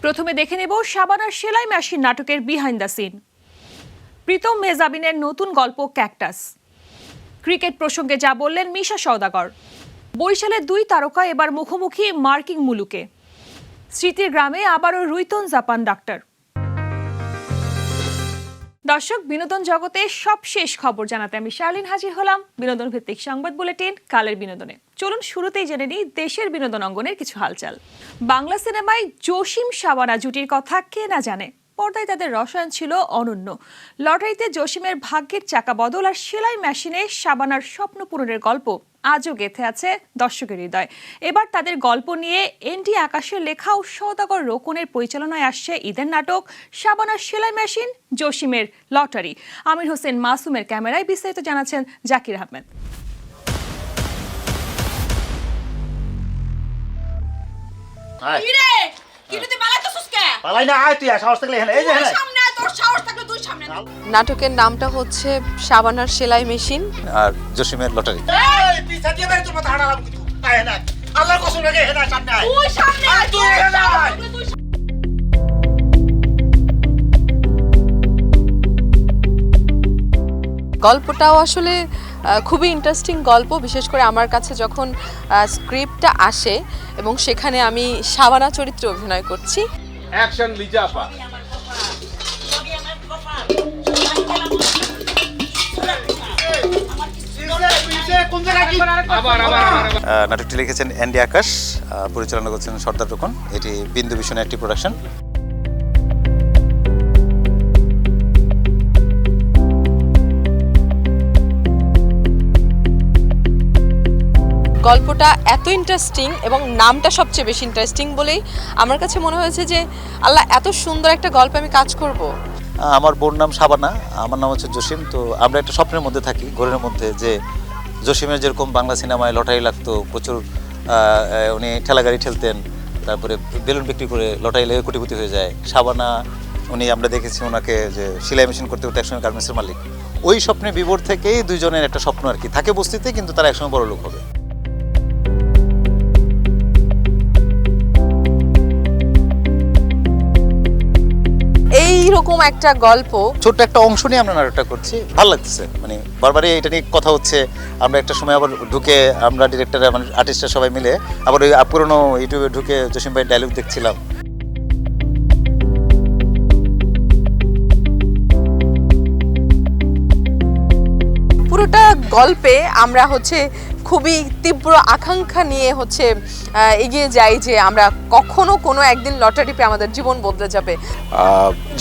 প্রথমে দেখে নেব শাবানার সেলাই মেশিন নাটকের বিহাইন্ড দ্য সিন। প্রীতম মেহজাবিনের নতুন গল্প ক্যাকটাস। ক্রিকেট প্রসঙ্গে যা বললেন মিশা সওদাগর। বরিশালের দুই তারকা এবার মুখোমুখি মার্কিং মুলুকে। স্মৃতির গ্রামে আবারও রুইতন জাপান ডাক্তার। দর্শক, বিনোদন জগতে সবশেষ খবর জানাতে আমি শার্লিন হাজির হলাম বিনোদন ভিত্তিক সংবাদ বুলেটিন কালের বিনোদনে। চলুন শুরুতেই জেনে নিই দেশের বিনোদন অঙ্গনের কিছু হালচাল। বাংলা সিনেমায় জসিম শাবানা জুটির কথা কে না জানে। পর্দায় তাদের রসায়ন ছিল অনন্য। লটারিতে জসিমের ভাগ্যের চাকা বদল আর সেলাই মেশিনে শাবানার স্বপ্ন পূরণের গল্প আজও গেঁথে আছে দর্শকের হৃদয়। এবার তাদের গল্প নিয়ে এনডি আকাশের লেখা ও সওদাগর রোকনের পরিচালনায় আসছে ঈদের নাটক শাবানার সেলাই মেশিন, জসিমের লটারি। আমির হোসেন মাসুমের ক্যামেরায় বিস্তারিত জানাচ্ছেন জাকির আহমেদ। নাটকের নামটা হচ্ছে শাবানার সেলাই মেশিন আর জসিমের লটারি। গল্পটাও আসলে খুবই ইন্টারেস্টিং গল্প, বিশেষ করে আমার কাছে যখন স্ক্রিপ্টটা আসে এবং সেখানে আমি শাবানা চরিত্রে অভিনয় করছি। অ্যাকশন লিজাপা। নাটকটি লিখেছেন এনডি আকাশ, পরিচালনা করছেন সর্দার রোকন। এটি বিন্দু ভিশনের একটি প্রোডাকশন। গল্পটা এত ইন্টারেস্টিং এবং নামটা সবচেয়ে বেশি ইন্টারেস্টিং বলেই আমার কাছে মনে হয়েছে যে আল্লাহ, এত সুন্দর একটা গল্পে আমি কাজ করব। আমার বোন নাম শাবানা, আমার নাম হচ্ছে জসিম। তো আমরা একটা স্বপ্নের মধ্যে থাকি, ঘরের মধ্যে, যে জসিমের যেরকম বাংলা সিনেমায় লটারি লাগতো প্রচুর, উনি ঠেলাগাড়ি ঠেলতেন, তারপরে বেলুন বিক্রি করে লটারি লেগে কোটিপতি হয়ে যায়। শাবানা, উনি আমরা দেখেছি ওনাকে যে সেলাই মেশিন করতে করতে একসঙ্গে গার্মেন্টসের মালিক। ওই স্বপ্নের বিভোর থেকেই দুইজনের একটা স্বপ্ন আর কি থাকে বস্তিতে, কিন্তু তারা একসঙ্গে বড় লোক হবে। এইরকম একটা গল্প, ছোট্ট একটা অংশ নিয়ে আমরা নাটকটা করছি, ভালো লাগতেছে। মানে বারবারই এটা নিয়ে কথা হচ্ছে। আমরা একটা সময় আবার ঢুকে, আমরা ডিরেক্টর মানে আর্টিস্টরা সবাই মিলে আবার ওই পুরোনো ইউটিউবে ঢুকে জসিম ভাইয়ের ডায়লগ দেখছিলাম। পুরোটা গল্পে আমরা খুবই তীব্র আকাঙ্ক্ষা নিয়ে এগিয়ে যাই যে আমরা কখনো কোনো একদিন লটারি পেয়ে আমাদের জীবন বদলে যাবে।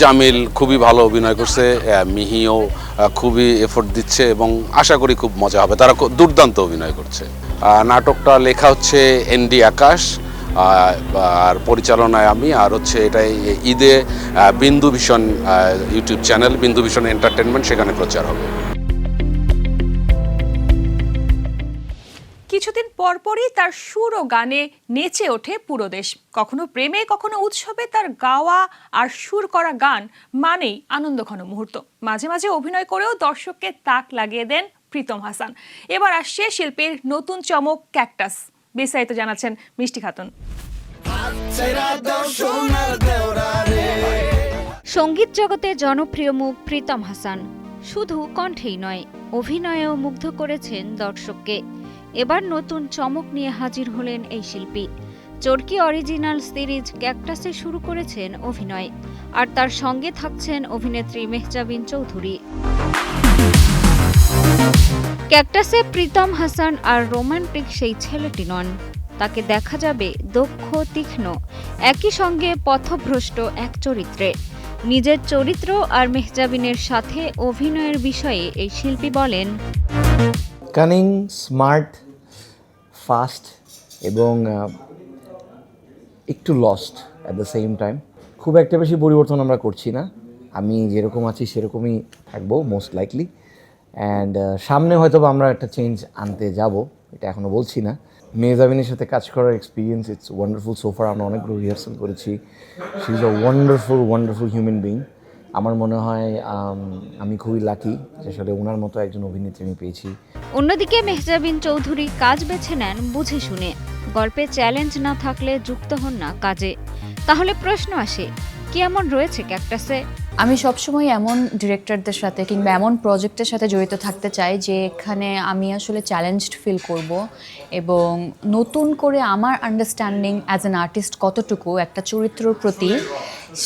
জামিল খুবই ভালো অভিনয় করছে, মিহিও খুবই এফোর্ট দিচ্ছে এবং আশা করি খুব মজা হবে। তারা দুর্দান্ত অভিনয় করছে। নাটকটা লেখা হচ্ছে এনডি আকাশ, আর পরিচালনায় আমি, আর এটা ঈদে বিন্দু ভিশন ইউটিউব চ্যানেল, বিন্দু ভিশন এন্টারটেনমেন্ট, সেখানে প্রচার হবে। কিছুদিন পরপরই তার সুর ও গানে নেচে ওঠে পুরো দেশ। কখনো প্রেমে, কখনো উৎসবে তার গাওয়া আর সুর করা গান মানেই আনন্দঘন মুহূর্ত। মাঝে মাঝে অভিনয় করেও দর্শককে তাক লাগিয়ে দেন প্রীতম হাসান। এবার আসছে শিল্পীর নতুন চমক ক্যাকটাস। বিস্তারিত জানাচ্ছেন মিষ্টি খাতুন। সঙ্গীত জগতে জনপ্রিয় মুখ প্রীতম হাসান শুধু কণ্ঠেই নয়, অভিনয়েও মুগ্ধ করেছেন দর্শককে। এবার নতুন চমক নিয়ে হাজির হলেন এই শিল্পী। চরকি অরিজিনাল সিরিজ ক্যাকটাসে শুরু করেছেন অভিনয়, আর তার সঙ্গে থাকছেন অভিনেত্রী মেহজাবিন চৌধুরী। ক্যাকটাসে প্রীতম হাসান আর রোমান্টিক সেই ছেলেটি নন, তাকে দেখা যাবে দক্ষ, তীক্ষ্ণ, একই সঙ্গে পথভ্রষ্ট এক চরিত্রে। নিজের চরিত্র আর মেহজাবিনের সাথে অভিনয়ের বিষয়ে এই শিল্পী বলেন, কানিং, স্মার্ট, ফাস্ট এবং একটু lost at the same time. খুব একটা বেশি পরিবর্তন আমরা করছি না, আমি যেরকম আছি সেরকমই থাকবো মোস্ট লাইকলি। অ্যান্ড সামনে হয়তো আমরা একটা চেঞ্জ আনতে যাব, এটা এখনও বলছি না। মেহজাবিনের সাথে কাজ করার এক্সপিরিয়েন্স ইটস ওয়ান্ডারফুল। সোফার আমরা অনেকগুলো রিহার্সাল করেছি। She is a wonderful human being. আমার মনে হয় আমি খুবই লাকি যে আসলে ওনার মতো একজন অভিনেত্রী আমি পেয়েছি। অন্যদিকে মেহজাবিন চৌধুরী কাজ বেছে নেন বুঝে শুনে। গল্পে চ্যালেঞ্জ না থাকলে যুক্ত হন না কাজে। তাহলে প্রশ্ন আসে, কি এমন রয়েছে ক্যাকটাসে? আমি সবসময় এমন ডিরেক্টরদের সাথে কিংবা এমন প্রজেক্টের সাথে জড়িত থাকতে চাই যেখানে আমি আসলে চ্যালেঞ্জড ফিল করব এবং নতুন করে আমার আন্ডারস্ট্যান্ডিং অ্যাজ অ্যান আর্টিস্ট কতটুকু একটা চরিত্রর প্রতি,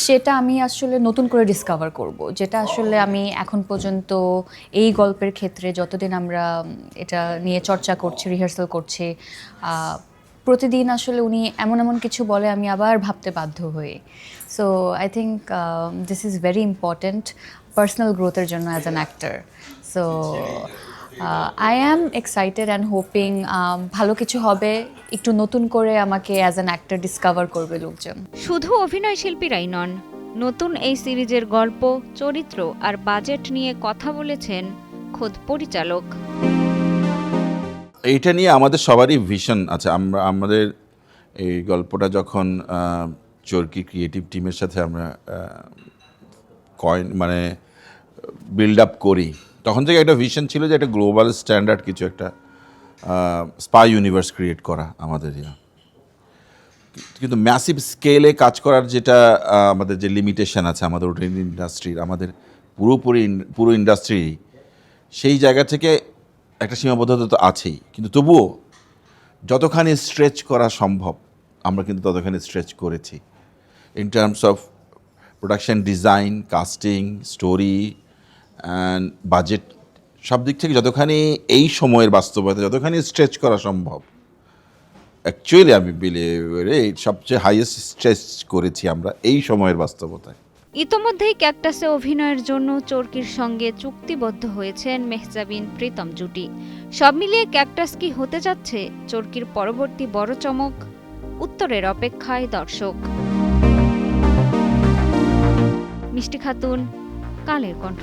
সেটা আমি আসলে নতুন করে ডিসকভার করব, যেটা আসলে আমি এখন পর্যন্ত এই গল্পের ক্ষেত্রে যতদিন আমরা এটা নিয়ে চর্চা করছি, রিহার্সাল করছি, প্রতিদিন আসলে উনি এমন এমন কিছু বলে আমি আবার ভাবতে বাধ্য হই। So I think this is very important personal গ্রোথের জন্য as an actor. So I am excited and hoping ভালো কিছু হবে, একটু নতুন করে আমাকে অ্যাজ অ্যান অ্যাক্টর ডিসকভার করবে লোকজন। শুধু অভিনয় শিল্পীরাই নন, নতুন এই সিরিজের গল্প, চরিত্র আর বাজেট নিয়ে কথা বলেছেন খোদ পরিচালক। এইটা নিয়ে আমাদের সবারই ভিশন আছে। আমাদের এই গল্পটা যখন চরকি ক্রিয়েটিভ টিমের সাথে আমরা বিল্ড আপ করি, তখন থেকে একটা ভিশন ছিল যে একটা গ্লোবাল স্ট্যান্ডার্ড কিছু একটা স্পাই ইউনিভার্স ক্রিয়েট করা আমাদের। কিন্তু ম্যাসিভ স্কেলে কাজ করার যেটা আমাদের যে লিমিটেশন আছে আমাদের ওটিটি ইন্ডাস্ট্রির, আমাদের পুরো ইন্ডাস্ট্রি, সেই জায়গা থেকে একটা সীমাবদ্ধতা তো আছেই। কিন্তু তবুও যতখানি স্ট্রেচ করা সম্ভব আমরা কিন্তু ততখানি স্ট্রেচ করেছি in terms of production design, casting, story and budget, সব দিক থেকে যতখানি এই সময়ের বাস্তবতা যতখানি স্ট্রেচ করা সম্ভব, অ্যাকচুয়ালি আমি সবচেয়ে হাইয়েস্ট স্ট্রেচ করেছি আমরা এই সময়ের বাস্তবতায়। ইতোমধ্যেই ক্যাকটাসে অভিনয়ের জন্য চরকির সঙ্গে চুক্তিবদ্ধ হয়েছেন মেহজাবিন প্রীতম জুটি। সব মিলিয়ে ক্যাকটাস কি হতে যাচ্ছে চরকির পরবর্তী বড় চমক? উত্তরের অপেক্ষায় দর্শক। মিষ্টি খাতুন, কালের কণ্ঠ।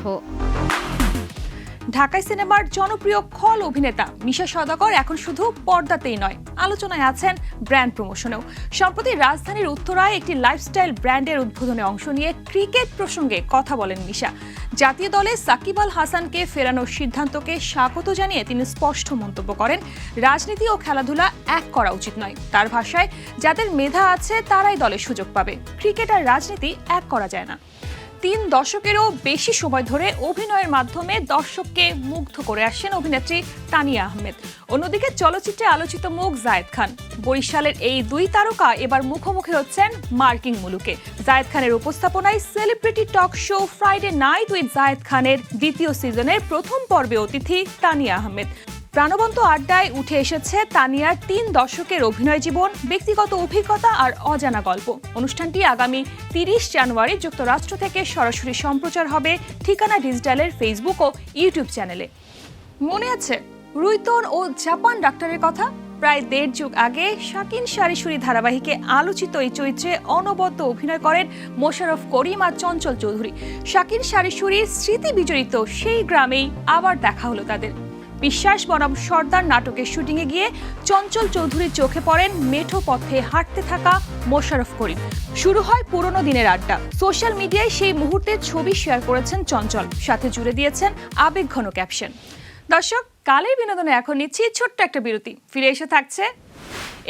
ঢাকাই সিনেমার জনপ্রিয় খল অভিনেতা মিশা সওদাগর এখন শুধু পর্দাতেই নয়, আলোচনায় আছেন ব্র্যান্ড প্রমোশনেও। সম্প্রতি রাজধানীর উত্তরায় একটি লাইফস্টাইল ব্র্যান্ডের উদ্বোধনে অংশ নিয়ে ক্রিকেট প্রসঙ্গে কথা বলেন মিশা। জাতীয় দলে সাকিব আল হাসানকে ফেরানোর সিদ্ধান্তকে স্বাগত জানিয়ে তিনি স্পষ্ট মন্তব্য করেন, রাজনীতি ও খেলাধুলা এক করা উচিত নয়। তার ভাষায়, যাদের মেধা আছে তারাই দলে সুযোগ পাবে, ক্রিকেট আর রাজনীতি এক করা যায় না। 3 দশকেরও বেশি সময় ধরে অভিনয়ের মাধ্যমে দর্শককে মুগ্ধ করে আসছেন অভিনেত্রী তানিয়া আহমেদ। অন্যদিকে চলচ্চিত্রে আলোচিত মুখ জায়েদ খান। বরিশালের এই 2 তারকা এবার মুখোমুখি হচ্ছেন মার্কিং মুলুকে। জায়েদ খানের উপস্থাপনায় celebrity talk show Friday night with Zayed খানের 2য় সিজনের প্রথম পর্বে অতিথি তানিয়া আহমেদ। প্রাণবন্ত আড্ডায় উঠে এসেছে তানিয়ার 3 দশকের অভিনয় জীবন, ব্যক্তিগত অভিজ্ঞতা আর অজানা গল্প। অনুষ্ঠানটি আগামী 30 জানুয়ারি যুক্তরাষ্ট্র থেকে সরাসরি সম্প্রচার হবে ঠিকানা ডিজিটালের ফেসবুক ও ইউটিউব চ্যানেলে। মনে আছে রুইতন ও জাপান ডাক্তারের কথা? প্রায় 1.5 যুগ আগে শাকিন শারিশুরি ধারাবাহিকে আলোচিত এই চরিত্রে অনবদ্য অভিনয় করেন মোশাররফ করিম আর চঞ্চল চৌধুরী। শাকিন শারিশুরির স্মৃতি বিজড়িত সেই গ্রামেই আবার দেখা হলো তাদের। বিশ্বাস বনাম সর্দার নাটকের শুটিংয়ে গিয়ে চঞ্চল চৌধুরীর চোখে পড়েন মেঠো পথে হাঁটতে থাকা মোশাররফ করিম। শুরু হয় পুরনো দিনের আড্ডা। সোশ্যাল মিডিয়ায় সেই মুহূর্তের ছবি শেয়ার করেছেন চঞ্চল, সাথে জুড়ে দিয়েছেন আবেগঘন ক্যাপশন। দর্শক, কালের বিনোদনে এখন নিচ্ছি ছোট্ট একটা বিরতি। ফিরে এসে থাকছে,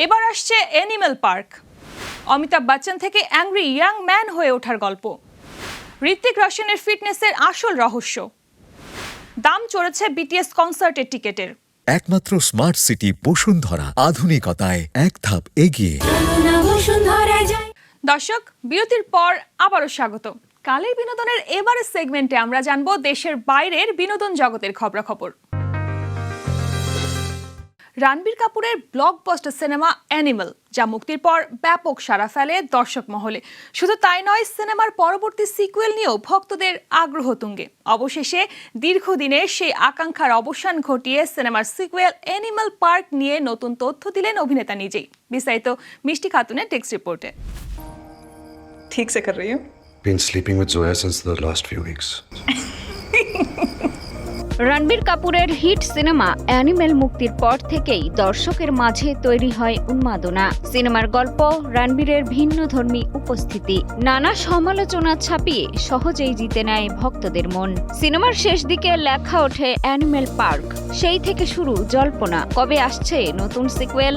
এবার আসছে অ্যানিমেল পার্ক। অমিতাভ বচ্চন থেকে অ্যাংরি ইয়াং ম্যান হয়ে ওঠার গল্প, ঋত্বিক রোশনের ফিটনেসের আসল রহস্য, দাম চড়েছে বিটিএস কনসার্টের টিকেটের। একমাত্র স্মার্ট সিটি বসুন্ধরা, আধুনিকতায় এক ধাপ এগিয়ে। দর্শক, বিরতির পর আবারও স্বাগত। কালের বিনোদনের এবারের সেগমেন্টে আমরা জানবো দেশের বাইরের বিনোদন জগতের খবরাখবর। রণবীর কাপুরের ব্লকবাস্টার সিনেমা অ্যানিমেল, যা মুক্তির পর ব্যাপক সাড়া ফেলে দর্শক মহলে। শুধু তাই নয়, সিনেমার পরবর্তী সিকুয়েল নিয়েও ভক্তদের আগ্রহ তুঙ্গে। অবশেষে দীর্ঘদিনের সেই আকাঙ্ক্ষার অবসান ঘটিয়ে সিনেমার সিকুয়েল অ্যানিমেল পার্ক নিয়ে নতুন তথ্য দিলেন অভিনেতা নিজেই। বিস্তারিত মিষ্টি খাতুনের টেক্সট রিপোর্টে। ठीक से कर रही हूँ। Been sleeping with Zoya since the last few weeks. Ranbir কাপুরের হিট সিনেমা অ্যানিমেল মুক্তির পর থেকেই দর্শকের মাঝে তৈরি হয় উন্মাদনা। সিনেমার গল্প, রণবীরের ভিন্নধর্মী উপস্থিতি, নানা সমালোচনা ছাপিয়ে সহজেই জিতে নেয় ভক্তদের মন। সিনেমার শেষ দিকে লেখা ওঠে অ্যানিমেল পার্ক। সেই থেকে শুরু জল্পনা, কবে আসছে নতুন সিকুয়েল।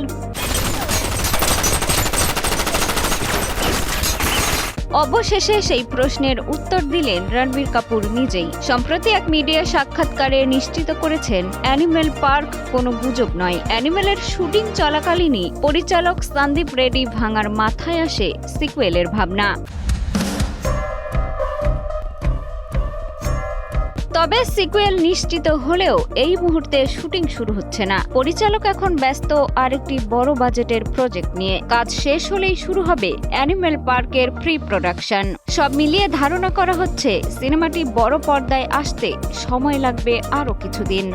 অবশেষে সেই প্রশ্নের উত্তর দিলেন রণবীর কাপুর নিজেই। সম্প্রতি এক মিডিয়া সাক্ষাৎকারে নিশ্চিত করেছেন অ্যানিমেল পার্ক কোনো গুজব নয়। অ্যানিমেলের শুটিং চলাকালীনই পরিচালক সন্দীপ রেড্ডি ভাঙার মাথায় আসে সিকুয়েলের ভাবনা। তবে সিকুয়েল নিশ্চিত হলেও এই মুহূর্তে শুটিং শুরু হচ্ছে না। পরিচালক এখন ব্যস্ত আরেকটি বড় বাজেটের প্রজেক্ট নিয়ে। কাজ শেষ হলেই শুরু হবে অ্যানিমেল পার্কের প্রি প্রোডাকশন। সব মিলিয়ে ধারণা করা হচ্ছে সিনেমাটি বড় পর্দায় আসতে সময় লাগবে আরও কিছুদিন।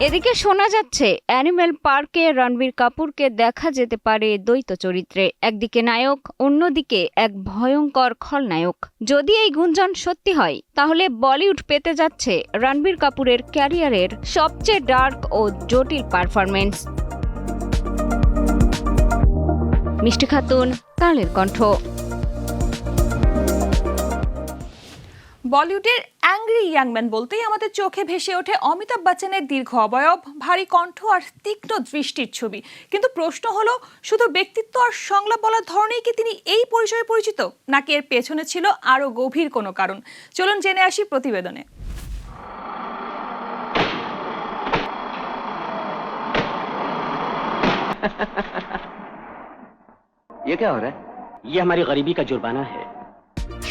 এদিকে শোনা যাচ্ছে অ্যানিমেল পার্কে রণবীর কাপুরকে দেখা যেতে পারে দ্বৈত চরিত্রে, একদিকে নায়ক, অন্যদিকে এক ভয়ঙ্কর খলনায়ক। যদি এই গুঞ্জন সত্যি হয় তাহলে বলিউড পেতে যাচ্ছে রণবীর কাপুরের ক্যারিয়ারের সবচেয়ে ডার্ক ও জটিল পারফরম্যান্স। মিষ্টি খাতুন, কালের কণ্ঠ। বলিউডের অ্যাংরি ইয়াংম্যান বলতেই আমাদের চোখে ভেসে ওঠে অমিতাভ বচ্চনের দীর্ঘ অবয়ব, ভারী কণ্ঠ আর তীক্ষ্ণ দৃষ্টির ছবি। কিন্তু প্রশ্ন হলো, শুধু ব্যক্তিত্ব আর সংলাপ বলার ধরনেই কি তিনি এই পরিচয়ে পরিচিত, নাকি এর পেছনে ছিল আরও গভীর কোনো কারণ? চলুন জেনে আসি প্রতিবেদনে। ये क्या हो रहा है? ये हमारी गरीबी का जुर्माना है।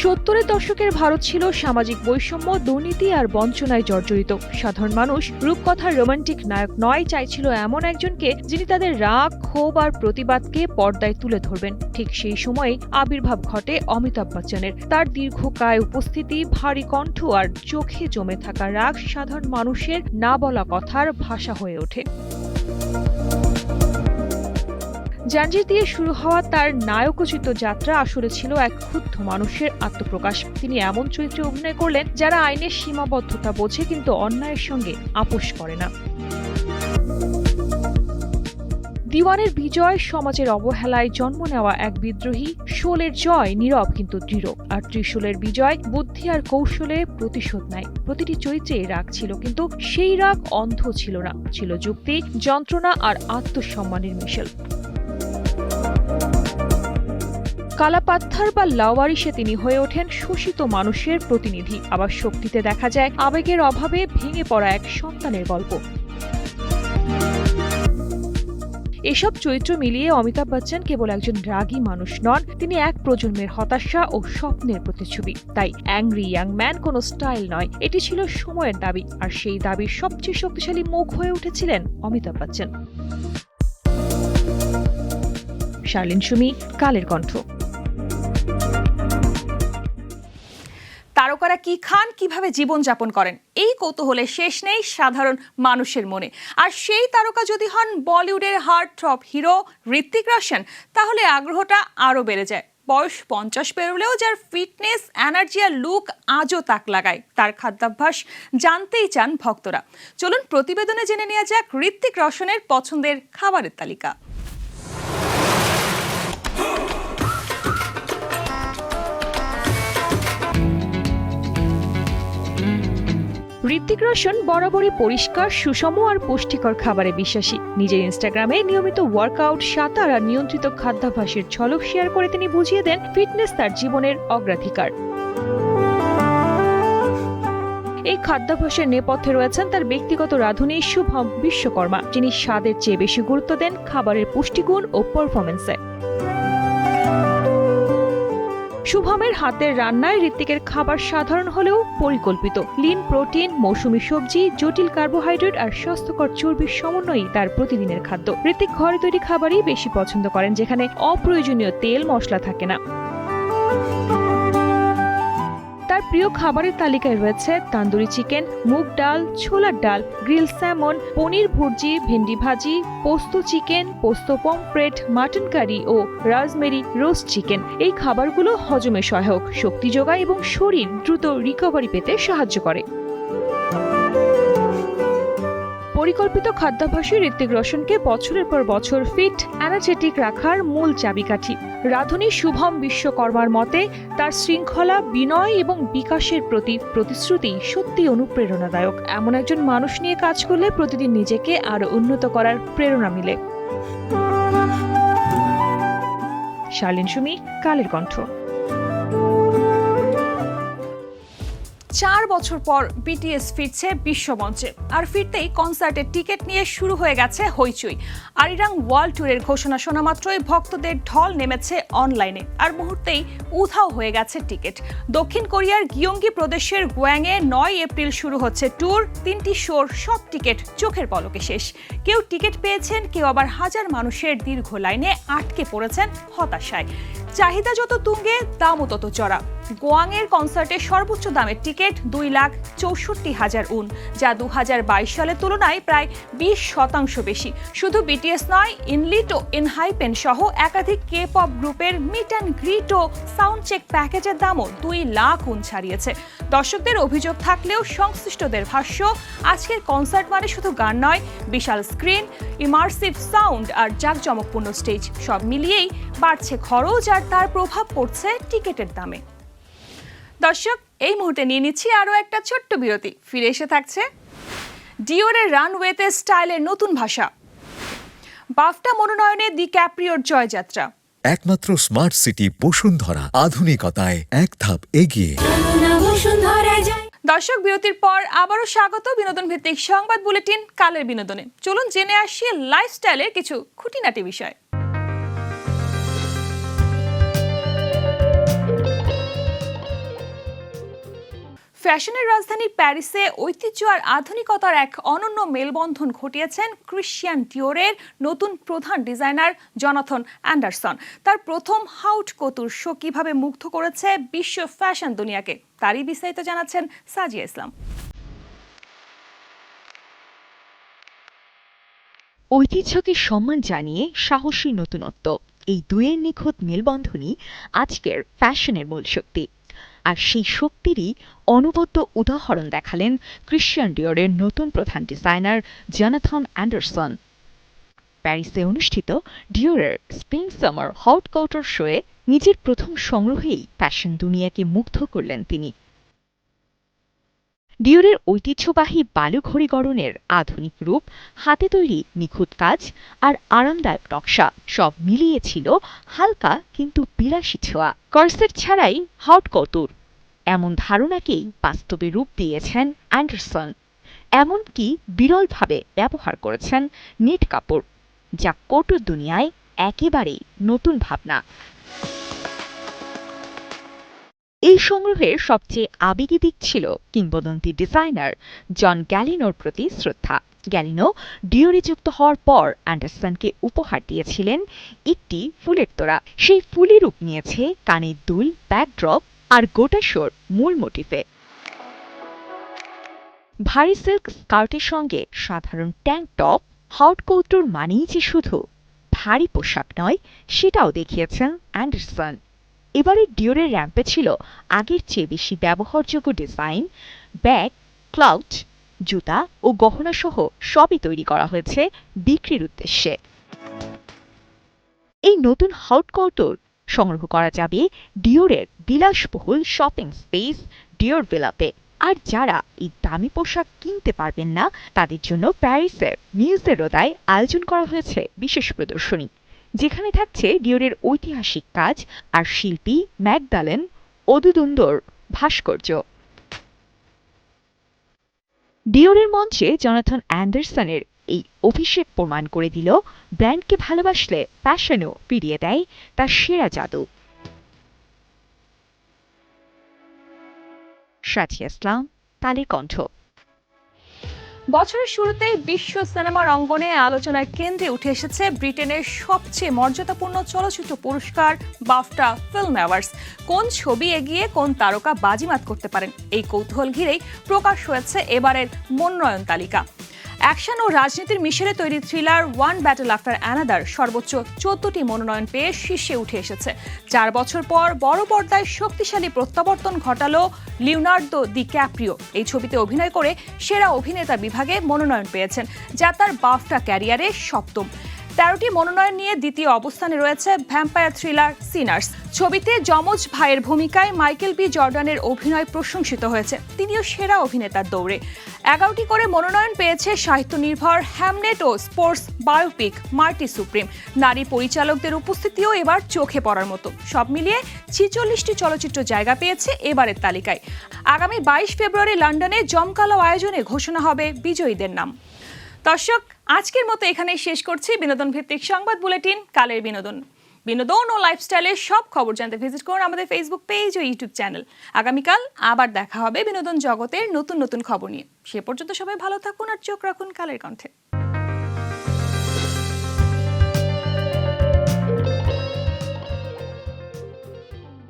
70-এর দশকের ভারত ছিল সামাজিক বৈষম্য, দুর্নীতি আর বঞ্চনায় জর্জরিত। সাধারণ মানুষ রূপকথার রোমান্টিক নায়ক নয়, চাইছিল এমন একজনকে যিনি তাদের রাগ, ক্ষোভ আর প্রতিবাদকে পর্দায় তুলে ধরবেন। ঠিক সেই সময় আবির্ভাব ঘটে অমিতাভ বচ্চনের। তার দীর্ঘকায় উপস্থিতি, ভারী কণ্ঠ আর চোখে জমে থাকা রাগ সাধারণ মানুষের না বলা কথার ভাষা হয়ে ওঠে। জাঞ্জির দিয়ে শুরু হওয়া তার নায়কোচিত যাত্রা আসলে ছিল এক ক্ষুব্ধ মানুষের আত্মপ্রকাশ। তিনি এমন চরিত্রে অভিনয় করলেন যারা আইনের সীমাবদ্ধতা বোঝে কিন্তু অন্যায়ের সঙ্গে আপোষ করে না। দিওয়ানের বিজয় সমাজের অবহেলায় জন্ম নেওয়া এক বিদ্রোহী, শোলের জয় নীরব কিন্তু দৃঢ়, আর ত্রিশূলের বিজয় বুদ্ধি আর কৌশলে প্রতিশোধ নেয়। প্রতিটি চরিত্রে রাগ ছিল, কিন্তু সেই রাগ অন্ধ ছিল না, ছিল যুক্তি, যন্ত্রণা আর আত্মসম্মানের মিশেল। কালাপাত্থার বা লাওয়ারিসে তিনি হয়ে ওঠেন শোষিত মানুষের প্রতিনিধি, আবার শক্তিতে দেখা যায় আবেগের অভাবে ভেঙে পড়া এক সন্তানের গল্প। এসব চরিত্র মিলিয়ে অমিতাভ বচ্চন কেবল একজন রাগী মানুষ নন, তিনি এক প্রজন্মের হতাশা ও স্বপ্নের প্রতিচ্ছবি। তাই অ্যাংরি ইয়াং ম্যান কোনো স্টাইল নয়, এটি ছিল সময়ের দাবি, আর সেই দাবির সবচেয়ে শক্তিশালী মুখ হয়ে উঠেছিলেন অমিতাভ বচ্চন। শার্লিন সুমি, কালের কণ্ঠ। তারকারা কি খান, কিভাবে জীবনযাপন করেন, এই কৌতূহলের শেষ নেই সাধারণ মানুষের মনে। আর সেই তারকা যদি হন বলিউডের হার্টথ্রব হিরো ঋত্বিক রোশন, তাহলে আগ্রহটা আরও বেড়ে যায়। বয়স 50 পেরোলেও যার ফিটনেস, এনার্জি আর লুক আজও তাক লাগায়। তার খাদ্যাভ্যাস জানতেই চান ভক্তরা। চলুন প্রতিবেদনে জেনে নেওয়া যাক ঋত্বিক রোশনের পছন্দের খাবারের তালিকা। ঋত্বিক রোশন বরাবরই পরিষ্কার, সুষম আর পুষ্টিকর খাবারে বিশ্বাসী। নিজের ইনস্টাগ্রামে নিয়মিত ওয়ার্কআউট, সাঁতার আর নিয়ন্ত্রিত খাদ্যাভ্যাসের ঝলক শেয়ার করে তিনি বুঝিয়ে দেন ফিটনেস তার জীবনের অগ্রাধিকার। এই খাদ্যাভ্যাসের নেপথ্যে রয়েছেন তার ব্যক্তিগত রাঁধুনি শুভম বিশ্বকর্মা, যিনি স্বাদের চেয়ে বেশি গুরুত্ব দেন খাবারের পুষ্টিগুণ ও পারফরমেন্সে। শুভমের হাতের রান্নায় ঋত্বিকের খাবার সাধারণ হলেও পরিকল্পিত। লিন প্রোটিন, মৌসুমী সবজি, জটিল কার্বোহাইড্রেট আর স্বাস্থ্যকর চর্বির সমন্বয়ই তার প্রতিদিনের খাদ্য। ঋত্বিক ঘরে তৈরি খাবারই বেশি পছন্দ করেন, যেখানে অপ্রয়োজনীয় তেল মশলা থাকে না। তার প্রিয় খাবারের তালিকায় রয়েছে তান্দুরি চিকেন, মুগ ডাল, ছোলার ডাল, গ্রিল স্যামন, পনির ভুর্জি, ভেন্ডি ভাজি, পোস্ত চিকেন, পোস্ত পমফ্রেট, মাটন কারি ও রাজমেরি রোস্ট চিকেন। এই খাবারগুলো হজমে সহায়ক, শক্তি যোগায় এবং শরীর দ্রুত রিকভারি পেতে সাহায্য করে। পরিকল্পিত খাদ্যাভ্যাসই ঋত্বিক রোশনকে বছরের পর বছর ফিট, এনার্জেটিক রাখার মূল চাবিকাঠি। রাঁধুনি শুভম বিশ্বকর্মার মতে তার শৃঙ্খলা, বিনয় এবং বিকাশের প্রতি প্রতিশ্রুতি সত্যি অনুপ্রেরণাদায়ক। এমন একজন মানুষ নিয়ে কাজ করলে প্রতিদিন নিজেকে আরো উন্নত করার প্রেরণা মিলে। শার্লিন সুমি, কালের কণ্ঠ। 4 বছর পর বিটিএস ফিরছে বিশ্বমঞ্চে, আর ফিরতেই কনসার্টের টিকিট নিয়ে শুরু হয়ে গেছে হইচই। আরিরাং ওয়ার্ল্ড ট্যুরের ঘোষণা শোনা মাত্রই ভক্তদের ঢল নেমেছে অনলাইনে, আর মুহূর্তেই উধাও হয়ে গেছে টিকিট। দক্ষিণ কোরিয়ার গিয়ংগি প্রদেশের গোয়াংয়ে 9 এপ্রিল শুরু হচ্ছে ট্যুর। 3টি শোর সব টিকিট চোখের পলকে শেষ। কেউ টিকিট পেয়েছেন, কেউ আবার হাজার মানুষের দীর্ঘ লাইনে আটকে পড়েছেন হতাশায়। চাহিদা যত তুঙ্গে, দামও তত চড়া। গোয়াংয়ের কনসার্টের সর্বোচ্চ দামের টিকিট 2,64,000 উন, যা 2022 সালের তুলনায় প্রায় 20% বেশি। শুধু বিটিএস নয়, ইনলিট ও ইনহাইপেন সহ একাধিক কে পপ গ্রুপের মিট অ্যান্ড গ্রিট ও সাউন্ড চেক প্যাকেজের দামও 2 লাখ উন ছাড়িয়েছে। দর্শকদের অভিযোগ থাকলেও সংশ্লিষ্টদের ভাষ্য, আজকের কনসার্ট মানে শুধু গান নয়, বিশাল স্ক্রিন, ইমার্সিভ সাউন্ড আর জাঁকজমকপূর্ণ স্টেজ, সব মিলিয়েই বাড়ছে খরচ, আর তার প্রভাব পড়ছে টিকিটের দামে। দর্শক, এই মুহূর্তে নিয়ে নিচ্ছি আরও একটা ছোট্ট বিরতি। ফিরে এসে থাকছে ডিওরের রানওয়েতে স্টাইলের নতুন ভাষা, বাফটা মনোনয়নে ডিক্যাপ্রিওর জয়যাত্রা, একমাত্র স্মার্ট সিটি বসুন্ধরা, আধুনিকতায় এক ধাপ এগিয়ে। দর্শক, বিরতির পর আবারও স্বাগত বিনোদন ভিত্তিক সংবাদ বুলেটিন কালের বিনোদনে। চলুন জেনে আসি লাইফস্টাইলের কিছু খুঁটিনাটি বিষয়। ফ্যাশনের রাজধানী প্যারিসে ঐতিহ্য আর আধুনিকতার এক অনন্য মেলবন্ধন ঘটিয়েছেন ক্রিশ্চিয়ান ডিওরের নতুন প্রধান ডিজাইনার জনাথন অ্যান্ডারসন। তার প্রথম হাউট কতুর শো কিভাবে মুগ্ধ করেছে বিশ্ব ফ্যাশন দুনিয়াকে, তারই বিস্তারিত জানাচ্ছেন সাজিয়া ইসলাম। ঐতিহ্যকে সম্মান জানিয়ে সাহসী নতুনত্ব, এই দুয়ের নিখুঁত মেলবন্ধনই আজকের ফ্যাশনের মূল শক্তি। আর সেই শক্তিরই অনবদ্য উদাহরণ দেখালেন ক্রিশ্চিয়ান ডিওরের নতুন প্রধান ডিজাইনার জনাথন অ্যান্ডারসন। প্যারিসে অনুষ্ঠিত ডিওরের স্প্রিং সামার হট কাউটার শোয়ে নিজের প্রথম সংগ্রহেই ফ্যাশন দুনিয়াকে মুগ্ধ করলেন তিনি। ডিওরের ঐতিহ্যবাহী বালুঘড়ি গড়নের আধুনিক রূপ, হাতে তৈরি নিখুঁত কাজ আর আরামদায়ক নকশা, সব মিলিয়েছিল হালকা কিন্তু বিলাসী ছোঁয়া। কর্সেট ছাড়াই হট কতুর, এমন ধারণাকেই বাস্তবে রূপ দিয়েছেন অ্যান্ডারসন। এমনকি বিরলভাবে ব্যবহার করেছেন নেট কাপড়, যা কটুর দুনিয়ায় একেবারেই নতুন ভাবনা। এই সংগ্রহের সবচেয়ে আবেগী দিক ছিল কিংবদন্তি ডিজাইনার জন গ্যালিনোর প্রতি শ্রদ্ধা। গ্যালিনো ডিওরে যুক্ত হওয়ার পর অ্যান্ডারসনকে উপহার দিয়েছিলেন একটি ফুলের তোড়া। সেই ফুলের রূপ নিয়েছে কানের দুল, ব্যাকড্রপ আর গোটা শোর মূল মোটিফে। ভারী সিল্ক স্কার্টের সঙ্গে সাধারণ ট্যাঙ্ক টপ, হট কৌটোর মানেই যে শুধু ভারী পোশাক নয়, সেটাও দেখিয়েছেন অ্যান্ডারসন। এবারে ডিওরের র্যাম্পে ছিল আগের চেয়ে বেশি ব্যবহারযোগ্য ডিজাইন, ব্যাগ, ক্লাউচ, জুতা ও গহনা সহ সবই তৈরি করা হয়েছে বিক্রির উদ্দেশ্যে। এই নতুন হট কৌটোর সংগ্রহ করা যাবে ডিওরের বিলাসবহুল শপিং স্পেস ডিওর ভিলাতে। আর যারা এই দামি পোশাক কিনতে পারবেন না, তাদের জন্য প্যারিসের মিউজে রোদায় আয়োজন করা হয়েছে বিশেষ প্রদর্শনী, যেখানে থাকছে ডিওরের ঐতিহাসিক কাজ আর শিল্পী ম্যাগদালেন ওদুদুন্দোর ভাস্কর্য। ডিওরের মঞ্চে জনাথন অ্যান্ডারসনের এই অভিষেক প্রমাণ করে দিল, ব্র্যান্ডকে ভালোবাসলে ফ্যাশনও ফিরিয়ে দেয় তার সেরা জাদু। সাজিয়া ইসলাম, কালের কণ্ঠ। বছরের শুরুতেই বিশ্ব সিনেমার অঙ্গনে আলোচনার কেন্দ্রে উঠে এসেছে ব্রিটেনের সবচেয়ে মর্যাদাপূর্ণ চলচ্চিত্র পুরস্কার বাফটা ফিল্ম অ্যাওয়ার্ডস। কোন ছবি এগিয়ে কোন তারকা বাজিমাত করতে পারেন, এই কৌতূহল ঘিরেই প্রকাশ হয়েছে এবারের মনোনয়ন তালিকা। অ্যাকশন ও রাজনীতির মিশেলে তৈরি thriller one battle after another সর্বোচ্চ 14টি মনোনয়ন পেয়ে শীর্ষে উঠে এসেছে। 4 বছর পর বড় পর্দায় শক্তিশালী প্রত্যাবর্তন ঘটালো লিওনার্দো ডিক্যাপ্রিও। এই ছবিতে অভিনয় করে সেরা অভিনেতা বিভাগে মনোনয়ন পেয়েছেন, যা তার বাফটা ক্যারিয়ারে 7ম। 13টি মনোনয়ন নিয়ে দ্বিতীয় অবস্থানে রয়েছে ভ্যাম্পায়ার থ্রিলার সিনার্স। ছবিতে যমজ ভাইয়ের ভূমিকায় মাইকেল বি জর্ডানের অভিনয় প্রশংসিত হয়েছে, তিনিও সেরা অভিনেতার দৌড়ে। 11টি করে মনোনয়ন পেয়েছে সাহিত্য নির্ভর হ্যামনেট ও স্পোর্টস বায়োপিক মার্টি সুপ্রিম। নারী পরিচালকদের উপস্থিতিও এবার চোখে পড়ার মতো। সব মিলিয়ে 46টি চলচ্চিত্র জায়গা পেয়েছে এবারের তালিকায়। আগামী 22 ফেব্রুয়ারি লন্ডনে জমকালো আয়োজনে ঘোষণা হবে বিজয়ীদের নাম। দর্শক, আজকের মতো এখানেই শেষ করছি বিনোদন ভিত্তিক সংবাদ বুলেটিন কালের বিনোদন। বিনোদন ও লাইফস্টাইলের সব খবর জানতে ভিজিট করুন আমাদের ফেসবুক পেজ ও ইউটিউব চ্যানেল। আগামীকাল আবার দেখা হবে বিনোদন জগতের নতুন নতুন খবর নিয়ে। সে পর্যন্ত সবাই ভালো থাকুন আর চোখ রাখুন কালের কণ্ঠে।